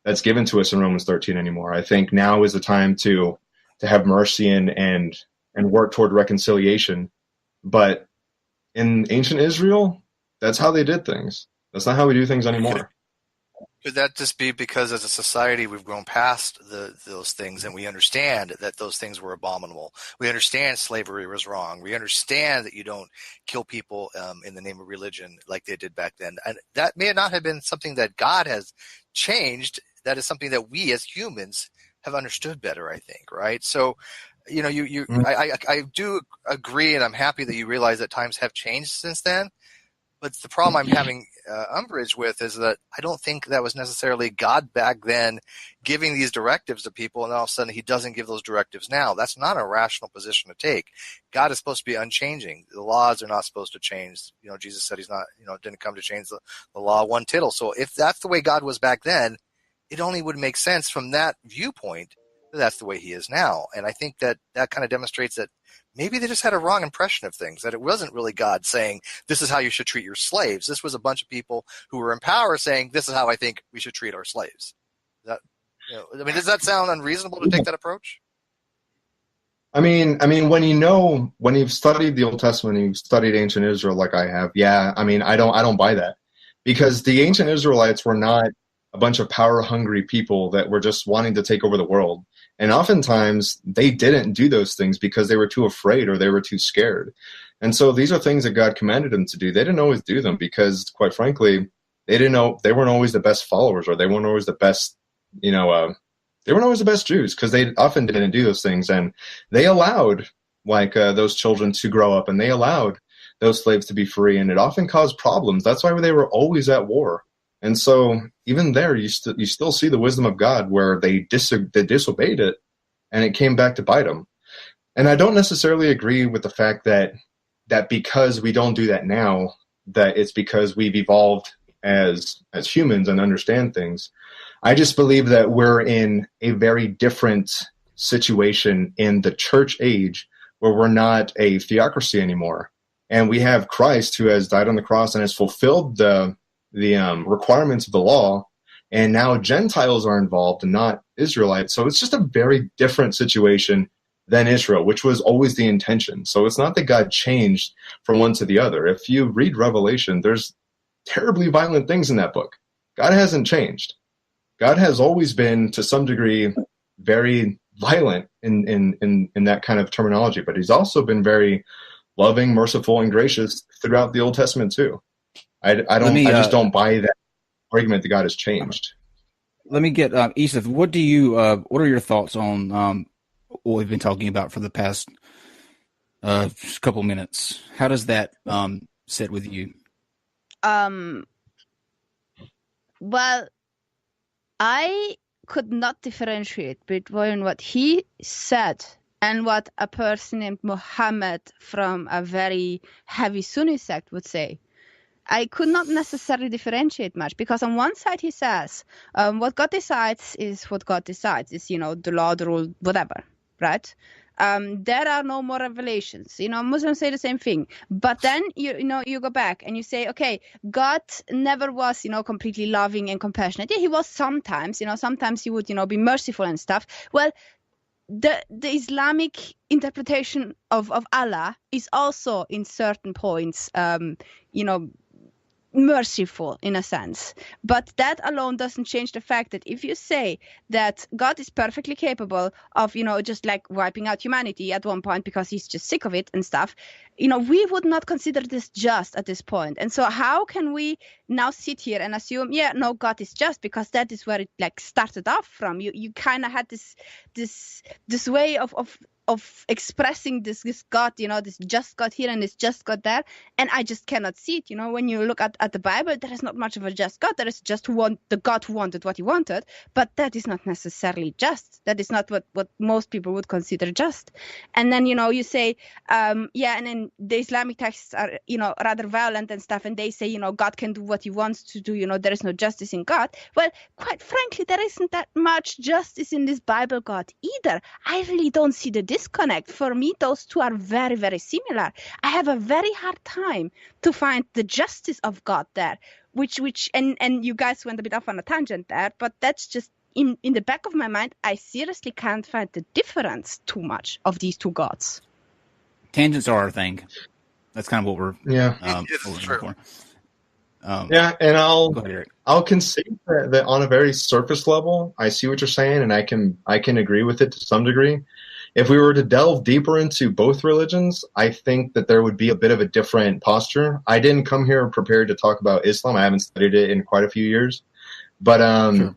that's given to us in Romans 13 anymore. I think now is the time to have mercy and work toward reconciliation. But in ancient Israel, that's how they did things. That's not how we do things anymore. Could that just be because as a society we've grown past those things and we understand that those things were abominable? We understand slavery was wrong. We understand that you don't kill people in the name of religion like they did back then. And that may not have been something that God has changed. That is something that we as humans have understood better, I think, right? So, I do agree, and I'm happy that you realize that times have changed since then. But the problem I'm having umbrage with is that I don't think that was necessarily God back then giving these directives to people, and all of a sudden he doesn't give those directives now. That's not a rational position to take. God is supposed to be unchanging. The laws are not supposed to change. Jesus said he's not, didn't come to change the law one tittle. So if that's the way God was back then, it only would make sense from that viewpoint that that's the way he is now. And I think that kind of demonstrates that maybe they just had a wrong impression of things, that it wasn't really God saying, this is how you should treat your slaves. This was a bunch of people who were in power saying, this is how I think we should treat our slaves. Does that sound unreasonable to take that approach? I mean, when you've studied the Old Testament, you've studied ancient Israel like I have, I don't buy that. Because the ancient Israelites were not a bunch of power-hungry people that were just wanting to take over the world. And oftentimes, they didn't do those things because they were too afraid or they were too scared. And so these are things that God commanded them to do. They didn't always do them because, quite frankly, they weren't always the best followers, or they weren't always the best, they weren't always the best Jews, because they often didn't do those things. And they allowed, those children to grow up, and they allowed those slaves to be free, and it often caused problems. That's why they were always at war. And so even there, you still see the wisdom of God where they disobeyed it, and it came back to bite them. And I don't necessarily agree with the fact that because we don't do that now, that it's because we've evolved as humans and understand things. I just believe that we're in a very different situation in the church age where we're not a theocracy anymore. And we have Christ who has died on the cross and has fulfilled the requirements of the law, and now Gentiles are involved and not Israelites. So it's just a very different situation than Israel, which was always the intention. So it's not that God changed from one to the other. If you read Revelation, there's terribly violent things in that book. God hasn't changed. God has always been, to some degree, very violent in that kind of terminology, but he's also been very loving, merciful, and gracious throughout the Old Testament too. I just don't buy that argument that God has changed. Let me get Iseth. What are your thoughts on what we've been talking about for the past couple minutes? How does that sit with you? Well, I could not differentiate between what he said and what a person named Muhammad from a very heavy Sunni sect would say. I could not necessarily differentiate much, because on one side he says what God decides is what God decides. It's, the law, the rule, whatever, right? There are no more revelations. Muslims say the same thing. But then, you go back and you say, okay, God never was, completely loving and compassionate. Yeah, he was sometimes, sometimes he would, be merciful and stuff. Well, the Islamic interpretation of Allah is also in certain points, merciful in a sense, but that alone doesn't change the fact that if you say that God is perfectly capable of, just like wiping out humanity at one point because he's just sick of it and stuff, we would not consider this just at this point. And so how can we now sit here and assume, God is just, because that is where it started off from. You kind of had this way of expressing this God, this just God here and this just God there, and I just cannot see it. When you look at the Bible, there is not much of a just God. There is just the God who wanted what he wanted, but that is not necessarily just. That is not what most people would consider just. And then, you say, and then the Islamic texts are, rather violent and stuff, and they say, God can do what he wants to do, there is no justice in God. Well, quite frankly, there isn't that much justice in this Bible God either. I really don't see the disconnect. For me, those two are very, very similar. I have a very hard time to find the justice of God there, and you guys went a bit off on a tangent there, but that's just in the back of my mind. I seriously can't find the difference too much of these two gods. Tangents are our thing. That's kind of what we're True. for. Yeah, and Go ahead, Eric. I'll concede that on a very surface level, I see what you're saying, and I can agree with it to some degree. If we were to delve deeper into both religions, I think that there would be a bit of a different posture. I didn't come here prepared to talk about Islam. I haven't studied it in quite a few years. But Sure.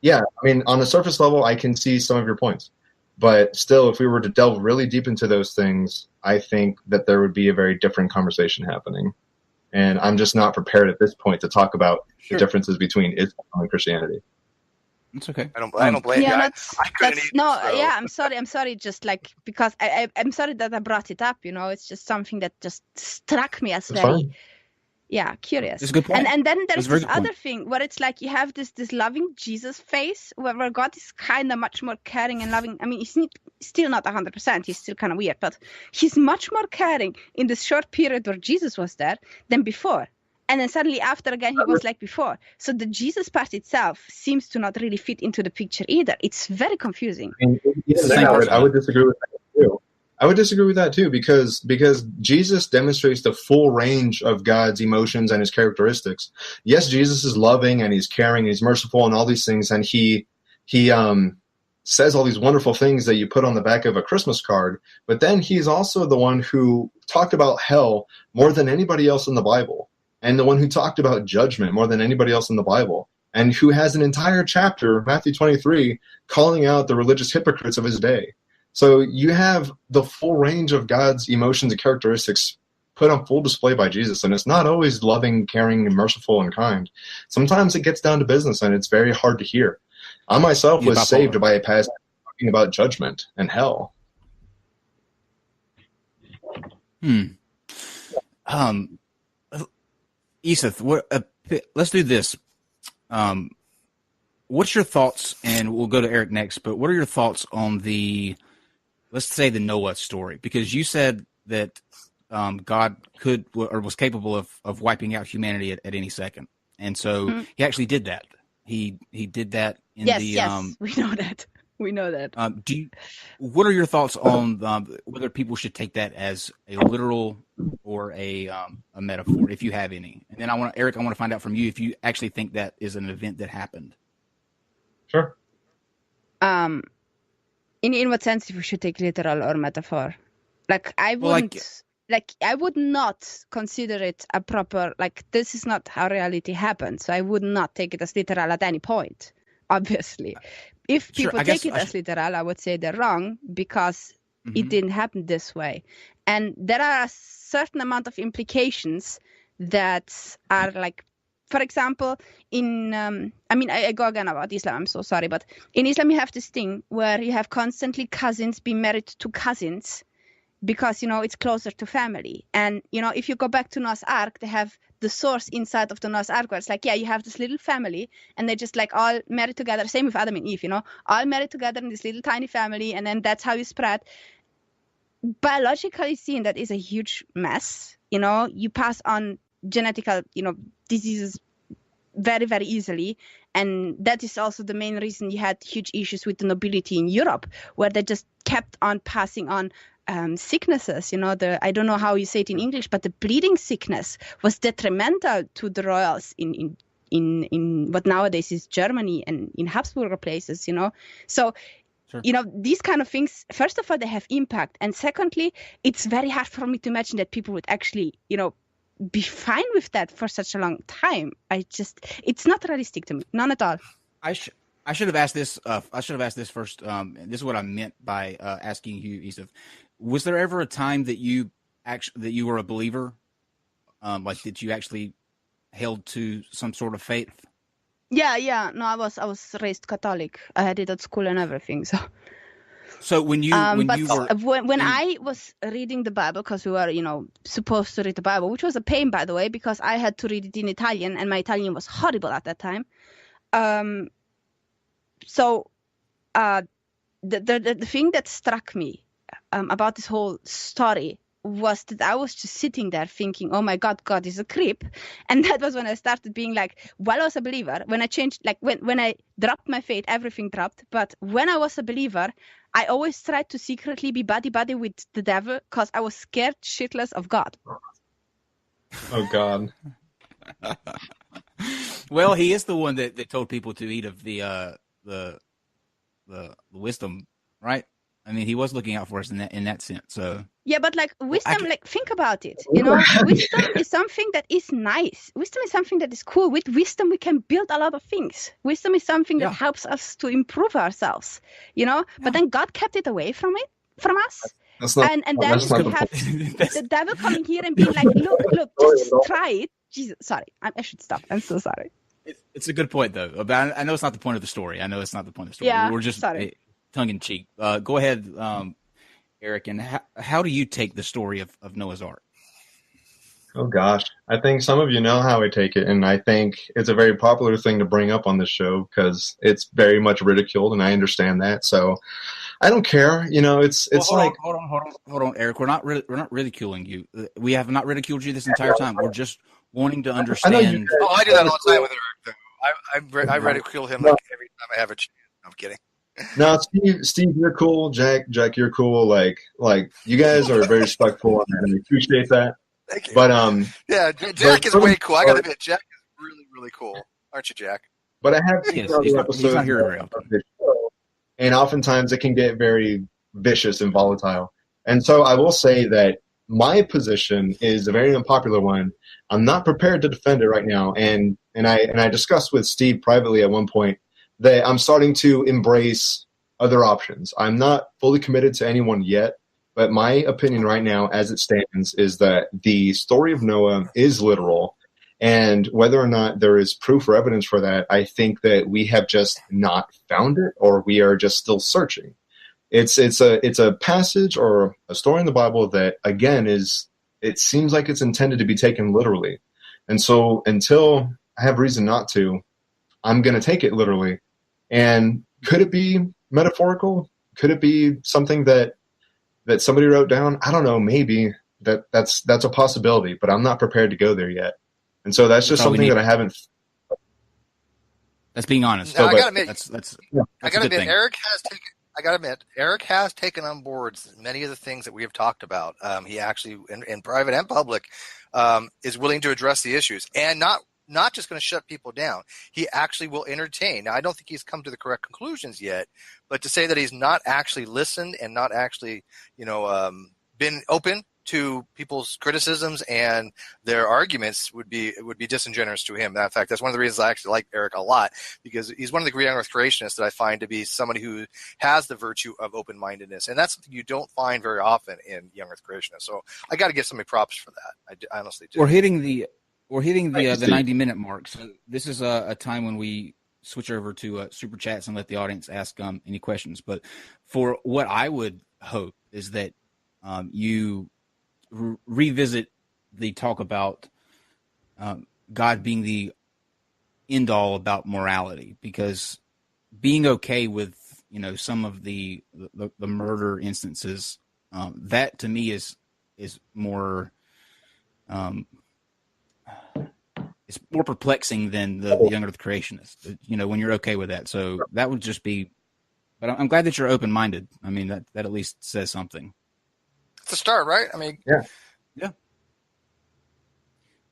yeah, I mean, on the surface level, I can see some of your points. But still, if we were to delve really deep into those things, I think that there would be a very different conversation happening. And I'm just not prepared at this point to talk about the differences between Islam and Christianity. It's okay. I don't blame you. I couldn't even, I'm sorry. Just like, because I'm sorry that I brought it up. It's just something that just struck me as very, curious. It's a good point. And then there's this other thing where it's like you have this loving Jesus face where God is kind of much more caring and loving. I mean, he's still not 100%. He's still kind of weird, but he's much more caring in this short period where Jesus was there than before. And then suddenly after again, he was like before. So the Jesus part itself seems to not really fit into the picture either. It's very confusing. I would disagree with that too. I would disagree with that too, because Jesus demonstrates the full range of God's emotions and his characteristics. Yes, Jesus is loving and he's caring and he's merciful and all these things, and he says all these wonderful things that you put on the back of a Christmas card, but then he's also the one who talked about hell more than anybody else in the Bible, and the one who talked about judgment more than anybody else in the Bible, and who has an entire chapter, Matthew 23, calling out the religious hypocrites of his day. So you have the full range of God's emotions and characteristics put on full display by Jesus, and it's not always loving, caring, and merciful and kind. Sometimes it gets down to business, and it's very hard to hear. I myself was saved by a passage talking about judgment and hell. Iseth, let's do this. What's your thoughts, and we'll go to Eric next, but what are your thoughts on let's say the Noah story? Because you said that God could or was capable of wiping out humanity at any second. And so he actually did that. He did that in yes, we know that. We know that. What are your thoughts on whether people should take that as a literal or a metaphor, if you have any? And then Eric, I want to find out from you if you actually think that is an event that happened. Sure. In what sense if we should take literal or metaphor? Like I wouldn't I would not consider it a proper, this is not how reality happens. So I would not take it as literal at any point, obviously. If people take it as literal, I would say they're wrong because it didn't happen this way. And there are a certain amount of implications that are for example, I go again about Islam, I'm so sorry, but in Islam you have this thing where you have constantly cousins being married to cousins because, it's closer to family. And, if you go back to Noah's Ark, they have the source inside of the Noah's Ark where it's you have this little family and they just all married together. Same with Adam and Eve, all married together in this little tiny family, and then that's how you spread. Biologically seen, that is a huge mess. You pass on genetical, diseases very, very easily. And that is also the main reason you had huge issues with the nobility in Europe, where they just kept on passing on sicknesses. I don't know how you say it in English, but the bleeding sickness was detrimental to the royals in what nowadays is Germany and in Habsburg places, So, sure. These kind of things, first of all, they have impact. And secondly, it's very hard for me to imagine that people would actually, be fine with that for such a long time. It's not realistic to me. None at all. I should have asked this. I should have asked this first. This is what I meant by asking you, Iseth. Was there ever a time that you were a believer, that you actually held to some sort of faith? Yeah. No, I was raised Catholic. I had it at school and everything. So when I was reading the Bible, because we were, supposed to read the Bible, which was a pain, by the way, because I had to read it in Italian, and my Italian was horrible at that time. The thing that struck me about this whole story was that I was just sitting there thinking, oh my God, God is a creep. And that was when I started being like, while I was a believer, when I changed, like when I dropped my faith, everything dropped. But when I was a believer, I always tried to secretly be buddy-buddy with the devil because I was scared shitless of God. Oh God. Well, he is the one that told people to eat of the wisdom, right? I mean, he was looking out for us in that sense. So yeah, but like wisdom, like think about it. You know, wisdom is something that is nice. Wisdom is something that is cool. With wisdom, we can build a lot of things. Wisdom is something that helps us to improve ourselves. You know, but then God kept it away from us. And then we have the devil coming here and being like, look, just try it. Jesus, sorry, I should stop. I'm so sorry. It's a good point, though. But I know it's not the point of the story. Yeah, we're just tongue in cheek. Go ahead, Eric. And how do you take the story of Noah's Ark? Oh gosh, I think some of you know how I take it, and I think it's a very popular thing to bring up on this show because it's very much ridiculed, and I understand that. So I don't care. You know, it's hold on, Eric. We're not ridiculing you. We have not ridiculed you this entire time. We're just wanting to understand. I do that all the time with Eric, though. I ridicule him like every time I have a chance. I'm kidding. No, Steve, you're cool. Jack, you're cool. Like you guys are very respectful, and I appreciate that. Thank you. But yeah, Jack is way cool. I gotta admit, Jack is really, really cool, aren't you, Jack? But I have seen other episodes, he's not here very often. And oftentimes it can get very vicious and volatile. And so I will say that my position is a very unpopular one. I'm not prepared to defend it right now, and I discussed with Steve privately at one point that I'm starting to embrace other options. I'm not fully committed to anyone yet, but my opinion right now, as it stands, is that the story of Noah is literal, and whether or not there is proof or evidence for that, I think that we have just not found it, or we are just still searching. It's a passage or a story in the Bible that, again, it seems like it's intended to be taken literally. And so until I have reason not to, I'm going to take it literally. And could it be metaphorical? Could it be something that somebody wrote down? I don't know. Maybe that's a possibility, but I'm not prepared to go there yet. And so that's just something that I haven't. That's being honest. No, I gotta admit, I gotta admit, Eric has taken on board many of the things that we have talked about. He actually, in private and public, is willing to address the issues and not just going to shut people down. He actually will entertain. Now, I don't think he's come to the correct conclusions yet, but to say that he's not actually listened and not actually, been open to people's criticisms and their arguments would be disingenuous to him. In fact, that's one of the reasons I actually like Eric a lot, because he's one of the young earth creationists that I find to be somebody who has the virtue of open-mindedness, and that's something you don't find very often in young earth creationists. So I got to give somebody props for that. I honestly do. We're hitting the 90-minute mark. So this is a time when we switch over to super chats and let the audience ask any questions. But for what I would hope is that you revisit the talk about God being the end all about morality, because being okay with some of the murder instances, that to me is more it's more perplexing than the young earth creationist, when you're okay with that. So that would just be, but I'm glad that you're open-minded. I mean, that at least says something. It's a start, right? I mean, yeah.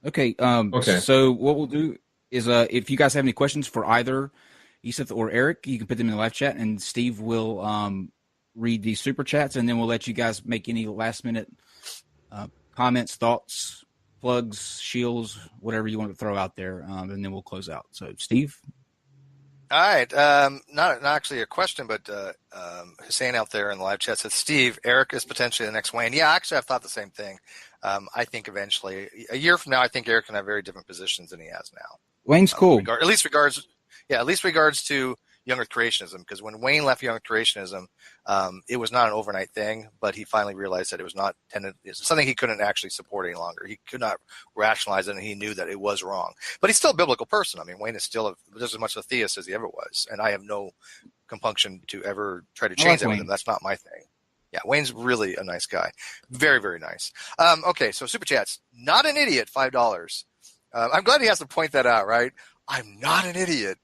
Okay. So what we'll do is, if you guys have any questions for either Iseth or Eric, you can put them in the live chat, and Steve will read the super chats, and then we'll let you guys make any last-minute comments, thoughts, plugs, shields, whatever you want to throw out there, and then we'll close out. So, Steve. All right. Not actually a question, but Hussein out there in the live chat says, Steve, Eric is potentially the next Wayne. Yeah, actually, I've thought the same thing. I think eventually, a year from now, I think Eric can have very different positions than he has now. Wayne's cool. At least regards to young earth creationism, because when Wayne left young earth creationism, it was not an overnight thing, but he finally realized that it was not it's something he couldn't actually support any longer. He could not rationalize it, and he knew that it was wrong. But he's still a biblical person. I mean, Wayne is still just as much a theist as he ever was, and I have no compunction to ever try to change that with him. That's not my thing. Yeah, Wayne's really a nice guy. Very, very nice. Okay, so Super Chats. Not an idiot, $5. I'm glad he has to point that out, right? I'm not an idiot.